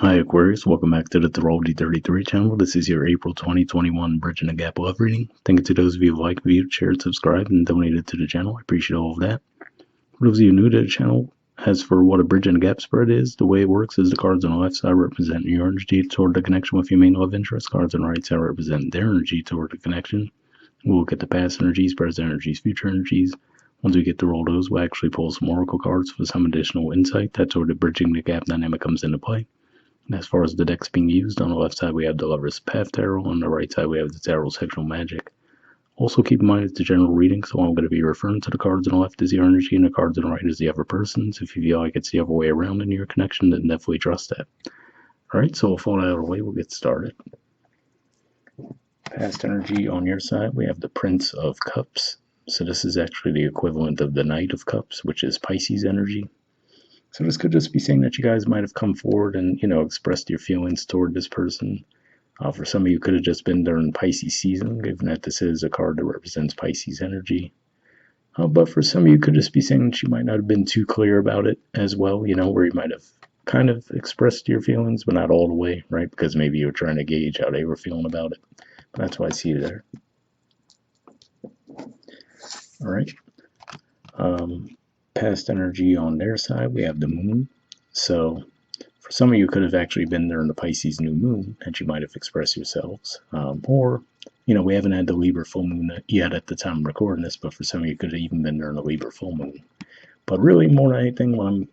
Hi Aquarius, welcome back to the Astrology 33 channel. This is your April 2021 Bridging the Gap love reading. Thank you to those of you who liked, viewed, shared, subscribed, and donated to the channel. I appreciate all of that. For those of you new to the channel, as for what a Bridging the Gap spread is, the way it works is the cards on the left side represent your energy toward the connection with your main love interest. Cards on the right side represent their energy toward the connection. We'll look at the past energies, present energies, future energies. Once we get through all those, we'll actually pull some oracle cards for some additional insight. That's where the Bridging the Gap dynamic comes into play. As far as the decks being used, on the left side we have the Lover's Path Tarot, on the right side we have the Tarot Sexual Magic. Also keep in mind it's a general reading, so I'm going to be referring to the cards on the left as your energy and the cards on the right as the other person's. If you feel like it's the other way around in your connection, then definitely trust that. Alright, so with all that out of the way, we'll get started. Past energy on your side, we have the Prince of Cups. So this is actually the equivalent of the Knight of Cups, which is Pisces energy. So this could just be saying that you guys might have come forward and, expressed your feelings toward this person. For some of you, could have just been during Pisces season, given that this is a card that represents Pisces energy. But for some of you, could just be saying that you might not have been too clear about it as well, where you might have kind of expressed your feelings, but not all the way, right? Because maybe you were trying to gauge how they were feeling about it. But that's why I see you there. All right. Past energy on their side, we have the moon. So for some of you, could have actually been there in the Pisces new moon that you might have expressed yourselves. Or, we haven't had the Libra full moon yet at the time of recording this, but for some of you, could have even been there in the Libra full moon. But really, more than anything, what I'm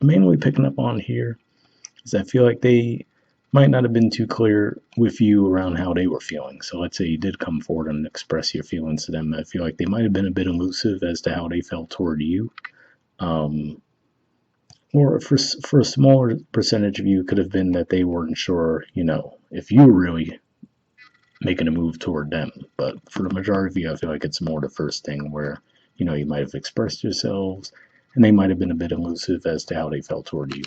mainly picking up on here is I feel like they might not have been too clear with you around how they were feeling. So let's say you did come forward and express your feelings to them. I feel like they might have been a bit elusive as to how they felt toward you. Or for a smaller percentage of you, could have been that they weren't sure, if you were really making a move toward them. But for the majority of you, I feel like it's more the first thing where, you might have expressed yourselves and they might have been a bit elusive as to how they felt toward you.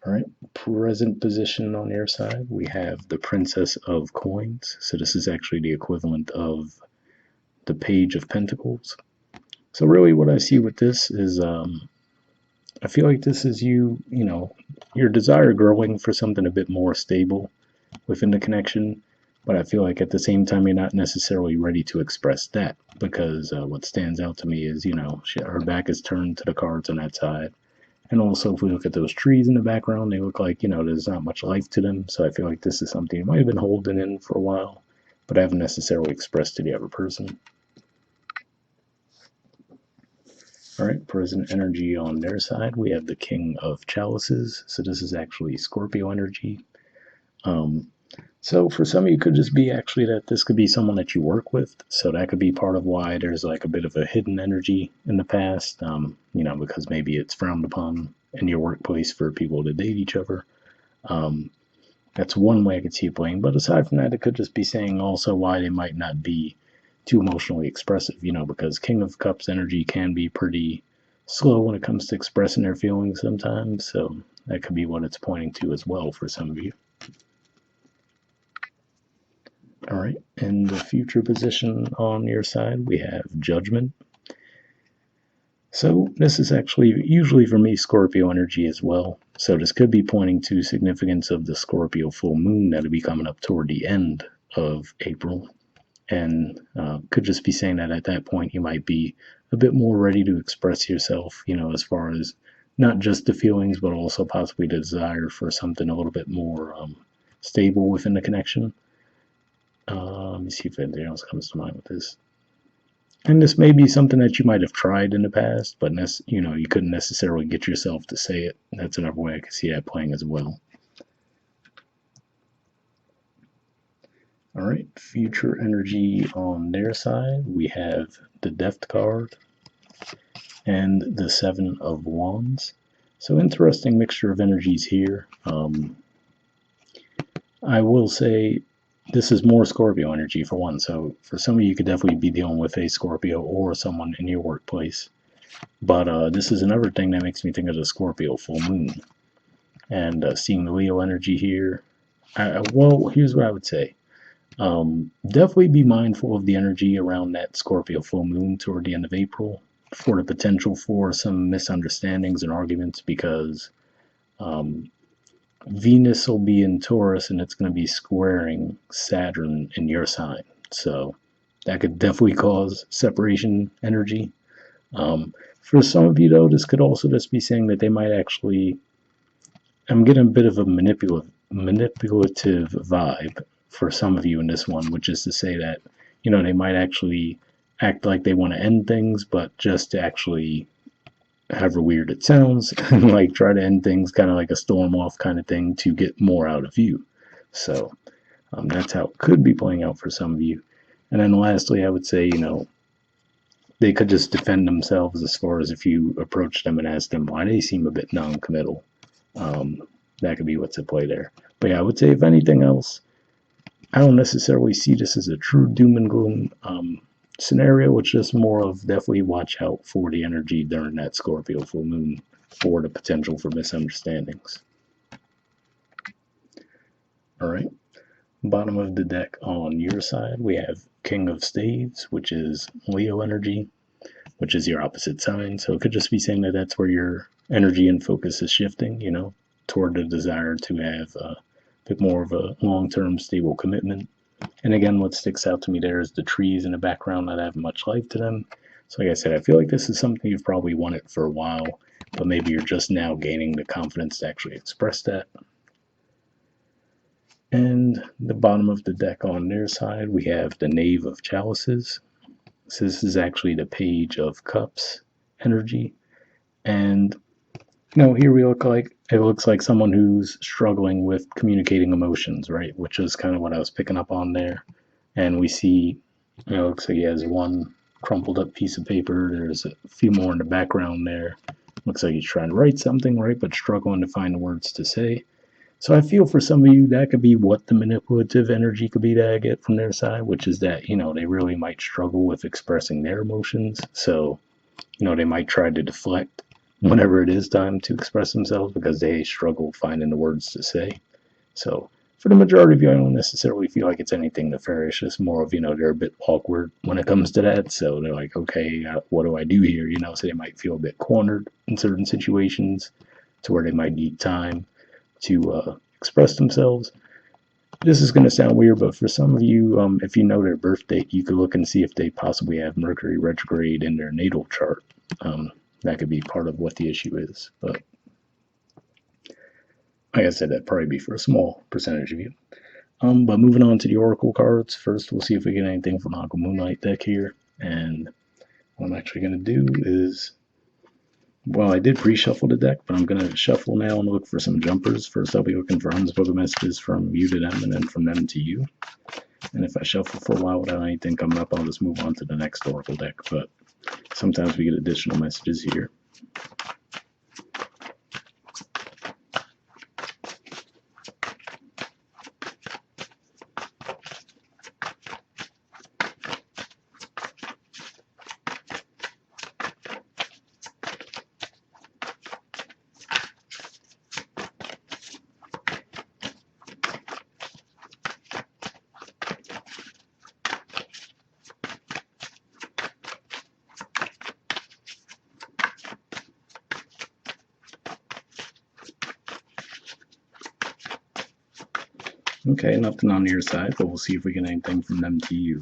All right, present position on your side, we have the Princess of Coins. So this is actually the equivalent of the Page of Pentacles. So really what I see with this is I feel like this is you, your desire growing for something a bit more stable within the connection. But I feel like at the same time, you're not necessarily ready to express that because what stands out to me is, her back is turned to the cards on that side. And also, if we look at those trees in the background, they look like, there's not much life to them. So I feel like this is something you might have been holding in for a while, but haven't necessarily expressed to the other person. All right, present energy on their side, we have the King of Chalices. So this is actually Scorpio energy. So for some of you, could just be actually that this could be someone that you work with. So that could be part of why there's like a bit of a hidden energy in the past, because maybe it's frowned upon in your workplace for people to date each other. That's one way I could see it playing. But aside from that, it could just be saying also why they might not be too emotionally expressive, because King of Cups energy can be pretty slow when it comes to expressing their feelings sometimes. So that could be what it's pointing to as well for some of you. All right, in the future position on your side, we have Judgment. So this is actually usually for me Scorpio energy as well. So this could be pointing to significance of the Scorpio full moon that'll be coming up toward the end of April. And could just be saying that at that point you might be a bit more ready to express yourself, as far as not just the feelings, but also possibly the desire for something a little bit more stable within the connection. Let me see if anything else comes to mind with this. And this may be something that you might have tried in the past, but you couldn't necessarily get yourself to say it. That's another way I could see that playing as well. All right, future energy on their side, we have the Death card and the Seven of Wands. So interesting mixture of energies here. I will say this is more Scorpio energy for one. So for some of you, could definitely be dealing with a Scorpio or someone in your workplace. But this is another thing that makes me think of the Scorpio full moon. And seeing the Leo energy here. Well, here's what I would say. Definitely be mindful of the energy around that Scorpio full moon toward the end of April for the potential for some misunderstandings and arguments because Venus will be in Taurus and it's going to be squaring Saturn in your sign. So that could definitely cause separation energy. For some of you, though, this could also just be saying that they might actually. I'm getting a bit of a manipulative vibe for some of you in this one, which is to say that, they might actually act like they want to end things, but just to actually, however weird it sounds, like try to end things kind of like a storm off kind of thing to get more out of you. So that's how it could be playing out for some of you. And then lastly, I would say, they could just defend themselves as far as if you approach them and ask them why they seem a bit non-committal. That could be what's at play there. But yeah, I would say if anything else, I don't necessarily see this as a true doom and gloom scenario. It's just more of definitely watch out for the energy during that Scorpio full moon for the potential for misunderstandings. All right. Bottom of the deck on your side, we have King of Staves, which is Leo energy, which is your opposite sign. So it could just be saying that that's where your energy and focus is shifting, toward the desire to have a bit more of a long-term stable commitment. And again, what sticks out to me there is the trees in the background that have much life to them. So like I said, I feel like this is something you've probably wanted for a while, but maybe you're just now gaining the confidence to actually express that. And the bottom of the deck on their side, we have the Knave of Chalices. So this is actually the Page of Cups energy. And here it looks like someone who's struggling with communicating emotions, right? Which is kind of what I was picking up on there. And we see, it looks like he has one crumpled up piece of paper. There's a few more in the background there. Looks like he's trying to write something, right? But struggling to find the words to say. So I feel for some of you, that could be what the manipulative energy could be that I get from their side, which is that, they really might struggle with expressing their emotions. So, they might try to deflect whenever it is time to express themselves because they struggle finding the words to say. So for the majority of you, I don't necessarily feel like it's anything nefarious. It's more of, they're a bit awkward when it comes to that. So they're like, okay, what do I do here? So they might feel a bit cornered in certain situations to where they might need time to express themselves. This is going to sound weird, but for some of you, if you know their birth date, you could look and see if they possibly have Mercury retrograde in their natal chart. That could be part of what the issue is. But like I said, that'd probably be for a small percentage of you. But moving on to the Oracle cards, first we'll see if we get anything from Aqua Moonlight deck here. And what I'm actually going to do is, well, I did pre-shuffle the deck, but I'm going to shuffle now and look for some jumpers. First, I'll be looking for unspoken messages from you to them, and then from them to you. And if I shuffle for a while without anything coming up, I'll just move on to the next Oracle deck. But sometimes we get additional messages here. Okay, nothing on your side, but we'll see if we get anything from them to you.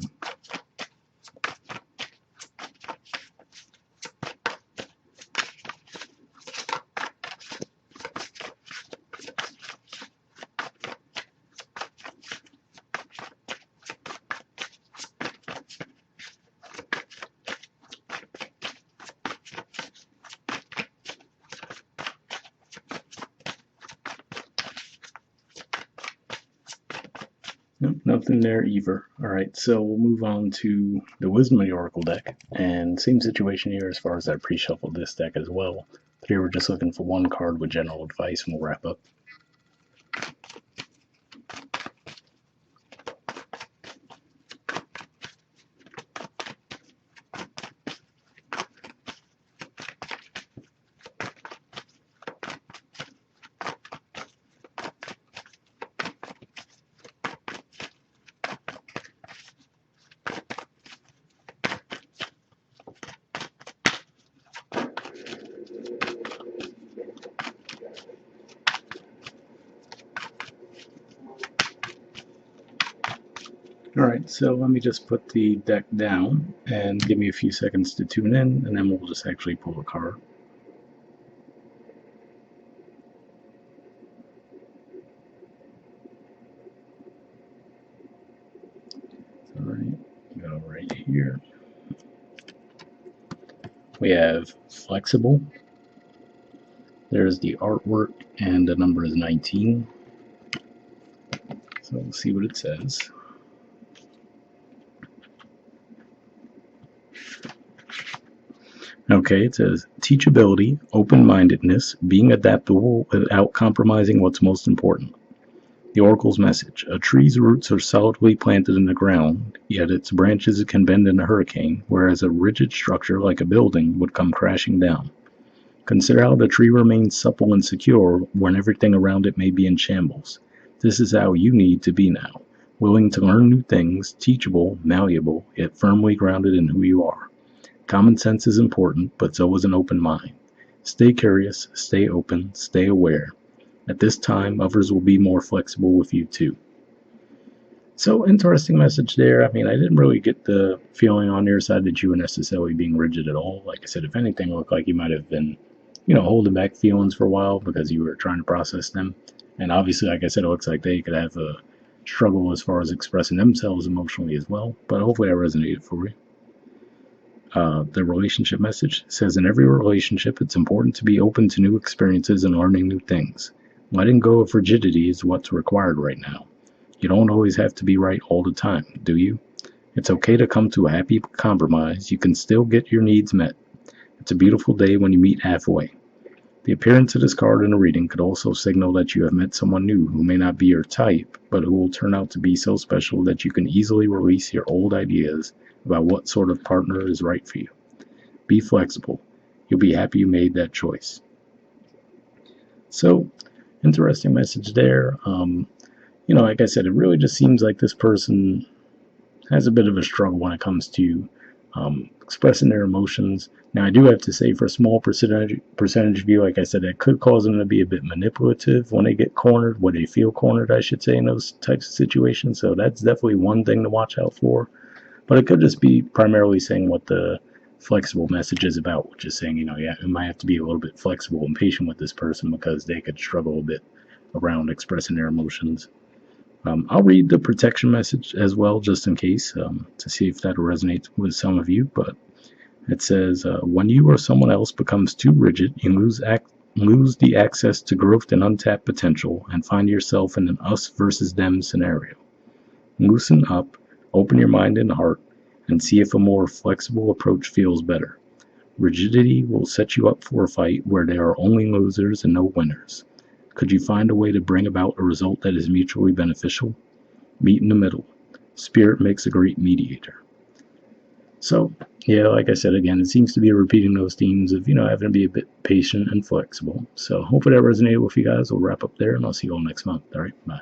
Nope, nothing there either. All right, so we'll move on to the Wisdom of the Oracle deck. And same situation here as far as I pre-shuffled this deck as well. But here we're just looking for one card with general advice and we'll wrap up. Alright, so let me just put the deck down and give me a few seconds to tune in, and then we'll just actually pull a card. Alright, go right here. We have flexible. There's the artwork, and the number is 19. So we'll see what it says. Okay, it says teachability, open-mindedness, being adaptable without compromising what's most important. The oracle's message: a tree's roots are solidly planted in the ground, yet its branches can bend in a hurricane, whereas a rigid structure like a building would come crashing down. Consider how the tree remains supple and secure when everything around it may be in shambles. This is how you need to be now, willing to learn new things, teachable, malleable, yet firmly grounded in who you are. Common sense is important, but so is an open mind. Stay curious, stay open, stay aware. At this time, others will be more flexible with you too. So, interesting message there. I mean, I didn't really get the feeling on your side that you were necessarily being rigid at all. Like I said, if anything, it looked like you might have been, holding back feelings for a while because you were trying to process them. And obviously, like I said, it looks like they could have a struggle as far as expressing themselves emotionally as well. But hopefully, that resonated for you. The relationship message says in every relationship, it's important to be open to new experiences and learning new things. Letting go of rigidity is what's required right now. You don't always have to be right all the time, do you? It's okay to come to a happy compromise. You can still get your needs met. It's a beautiful day when you meet halfway. The appearance of this card in a reading could also signal that you have met someone new who may not be your type, but who will turn out to be so special that you can easily release your old ideas about what sort of partner is right for you. Be flexible. You'll be happy you made that choice. So, interesting message there. Like I said, it really just seems like this person has a bit of a struggle when it comes to expressing their emotions. Now, I do have to say, for a small percentage view, like I said, that could cause them to be a bit manipulative when they get cornered, when they feel cornered, I should say, in those types of situations. So that's definitely one thing to watch out for. But it could just be primarily saying what the flexible message is about, which is saying, you might have to be a little bit flexible and patient with this person because they could struggle a bit around expressing their emotions. I'll read the protection message as well, just in case, to see if that resonates with some of you. But it says, when you or someone else becomes too rigid, you lose the access to growth and untapped potential and find yourself in an us versus them scenario. Loosen up, open your mind and heart, and see if a more flexible approach feels better. Rigidity will set you up for a fight where there are only losers and no winners. Could you find a way to bring about a result that is mutually beneficial? Meet in the middle. Spirit makes a great mediator. So, yeah, like I said, again, it seems to be repeating those themes of, having to be a bit patient and flexible. So, hopefully that resonated with you guys. We'll wrap up there, and I'll see you all next month. All right, bye.